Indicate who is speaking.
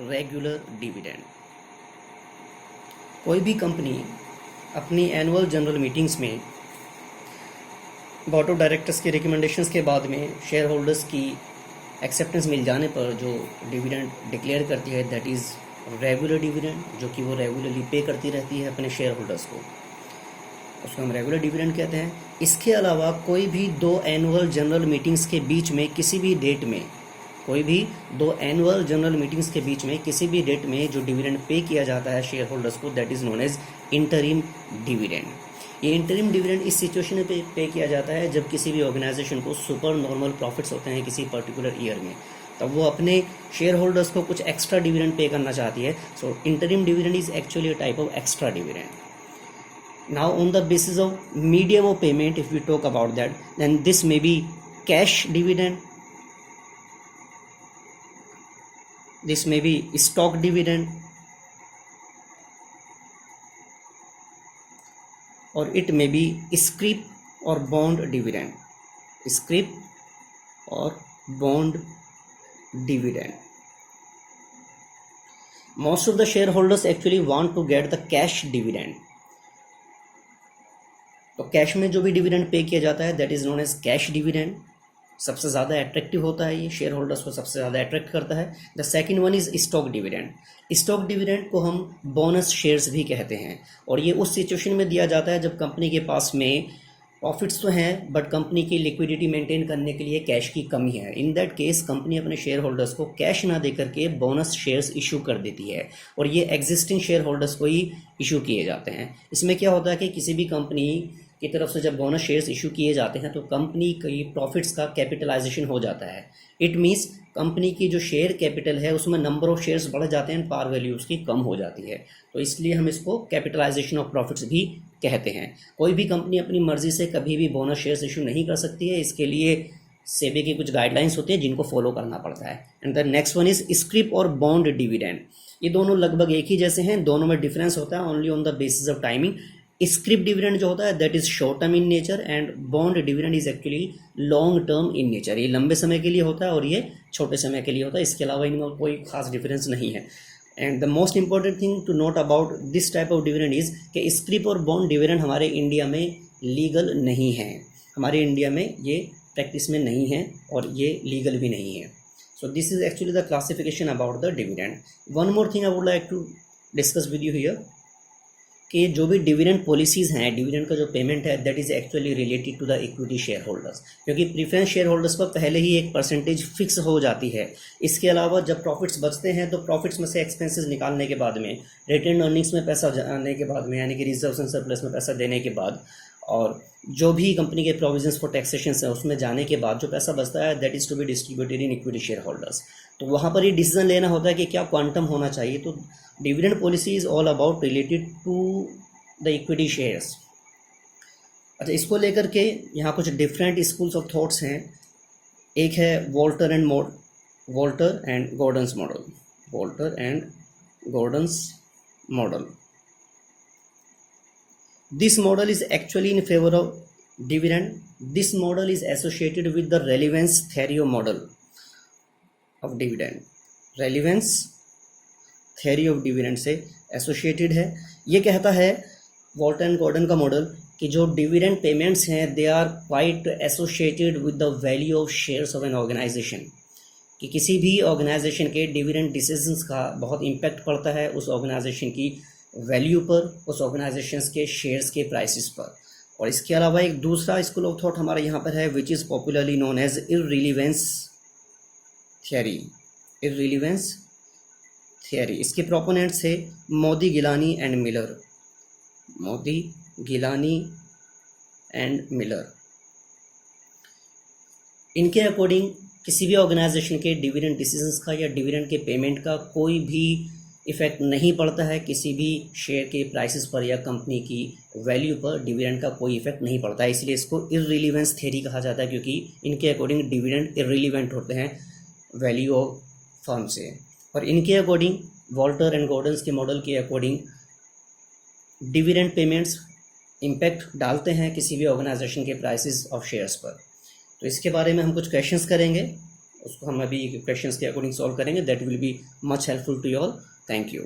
Speaker 1: Regular dividend. कोई भी company अपनी एनुअल जनरल मीटिंग्स में बोर्ड ऑफ डायरेक्टर्स के रिकमेंडेशंस के बाद में शेयर होल्डर्स की एक्सेप्टेंस मिल जाने पर जो डिविडेंड डिक्लेयर करती है दैट इज़ रेगुलर डिविडेंड, जो कि वो रेगुलरली पे करती रहती है अपने शेयर होल्डर्स को, उसको हम रेगुलर डिविडेंड कहते हैं। इसके अलावा कोई भी दो एनुअल जनरल मीटिंग्स के बीच में किसी भी डेट में, कोई भी दो एनुअल जनरल मीटिंग्स के बीच में किसी भी डेट में जो डिविडेंड पे किया जाता है शेयर होल्डर्स को that is known as interim dividend. ये इंटरिम डिविडेंड इस सिचुएशन में पे किया जाता है जब किसी भी ऑर्गेनाइजेशन को सुपर नॉर्मल प्रॉफिट्स होते हैं किसी पर्टिकुलर ईयर में, तब वो अपने शेयर होल्डर्स को कुछ एक्स्ट्रा डिविडेंड पे करना चाहती है। So interim dividend is actually a type of extra dividend. Now on the basis of medium of payment if we talk about that, then this may be cash dividend, this may be stock dividend, or it may be scrip or bond dividend, scrip or bond dividend. Most of the shareholders actually want to get the cash dividend. तो cash में जो भी dividend pay किया जाता है that is known as cash dividend, सबसे ज़्यादा attractive होता है, ये शेयर होल्डर्स को सबसे ज़्यादा अट्रैक्ट करता है। The second one is stock dividend. Stock dividend को हम बोनस शेयर्स भी कहते हैं, और ये उस सिचुएशन में दिया जाता है जब कंपनी के पास में प्रॉफिट्स तो हैं बट कंपनी की लिक्विडिटी मेंटेन करने के लिए कैश की कमी है। इन दैट केस कंपनी अपने शेयर होल्डर्स को कैश ना दे करके बोनस शेयर्स इशू कर देती है, और ये एग्जिस्टिंग शेयर होल्डर्स को ही इशू किए जाते हैं। इसमें क्या होता है कि किसी भी कंपनी की तरफ से जब बोनस शेयर्स इशू किए जाते हैं तो कंपनी की प्रॉफिट्स का कैपिटलाइजेशन हो जाता है। इट मीन्स कंपनी की जो शेयर कैपिटल है उसमें नंबर ऑफ शेयर्स बढ़ जाते हैं, पार वैल्यू उसकी कम हो जाती है, तो इसलिए हम इसको कैपिटलाइजेशन ऑफ प्रॉफिट्स भी कहते हैं। कोई भी कंपनी अपनी मर्जी से कभी भी बोनस शेयर्स इशू नहीं कर सकती है, इसके लिए सेबी की कुछ गाइडलाइंस होती है जिनको फॉलो करना पड़ता है। And the next one is script और बॉन्ड डिविडेंड। ये दोनों लगभग एक ही जैसे हैं, दोनों में डिफरेंस होता है only on the basis of timing. Script dividend जो होता है that is short term in nature and bond dividend is actually long term in nature. ये लंबे समय के लिए होता है और ये छोटे समय के लिए होता है, इसके अलावा इनमें कोई खास डिफरेंस नहीं है। And the most important thing to note about this type of dividend is कि स्क्रिप और बॉन्ड डिविडेंड हमारे इंडिया में लीगल नहीं है, हमारे इंडिया में ये प्रैक्टिस में नहीं है और ये लीगल भी नहीं है। So this is actually the classification about the dividend. One more thing I would like to discuss with you here कि जो भी डिविडेंड पॉलिसीज़ हैं, डिविडेंड का जो पेमेंट है that is actually related to the equity share holders, क्योंकि preference share holders पर पहले ही एक परसेंटेज फिक्स हो जाती है। इसके अलावा जब प्रॉफिट्स बचते हैं तो प्रॉफिट्स में से एक्सपेंसेस निकालने के बाद में, रिटेन अर्निंग्स में पैसा जाने के बाद में, यानी कि रिजर्व्स एंड सरप्लस में पैसा देने के बाद, और जो भी कंपनी के प्रोविजंस फॉर टैक्सेशन है उसमें जाने के बाद जो पैसा बचता है that is to be distributed in equity share holders. तो वहाँ पर ये डिसीजन लेना होता है कि क्या क्वांटम होना चाहिए। तो dividend policy is all about related to the equity shares. अच्छा, इसको लेकर के यहाँ कुछ डिफरेंट स्कूल्स ऑफ थॉट्स हैं। एक है Walter and Gordon's model. Walter and Gordon's model. This model is actually in favour of dividend. This model is associated with the relevance theory model of dividend. Relevance theory of dividend से associated है। ये कहता है Walter and Gordon का model कि जो dividend payments हैं they are quite associated with the value of shares of an organization, कि किसी भी ऑर्गेनाइजेशन के डिविडेंड डिसीजंस का बहुत इम्पैक्ट पड़ता है उस ऑर्गेनाइजेशन की वैल्यू पर, उस ऑर्गेनाइजेशन के शेयर्स के प्राइसेस पर। और इसके अलावा एक दूसरा स्कूल ऑफ थॉट हमारे यहाँ पर है which is popularly known as irrelevance theory. Irrelevance theory, इसके प्रोपोनेंट्स थे Modigliani and Miller. Modigliani and Miller. इनके अकॉर्डिंग किसी भी ऑर्गेनाइजेशन के डिविडेंड डिसीजंस का या डिविडेंड के पेमेंट का कोई भी इफेक्ट नहीं पड़ता है किसी भी शेयर के प्राइसेस पर या कंपनी की वैल्यू पर डिविडेंड का कोई इफेक्ट नहीं पड़ता है। इसलिए इसको इररिलीवेंस थ्योरी कहा जाता है, क्योंकि इनके अकॉर्डिंग डिविडेंड इररिलीवेंट होते हैं वैल्यू ऑफ फर्म से। और इनके अकॉर्डिंग वॉल्टर एंड गॉर्डन्स के मॉडल के अकॉर्डिंग डिविडेंड पेमेंट्स इम्पैक्ट डालते हैं किसी भी ऑर्गेनाइजेशन के प्राइसेस ऑफ शेयर्स पर। तो इसके बारे में हम कुछ क्वेश्चंस करेंगे उसको हम अभी क्वेश्चंस के अकॉर्डिंग सॉल्व करेंगे, that will be much helpful to you all. Thank you.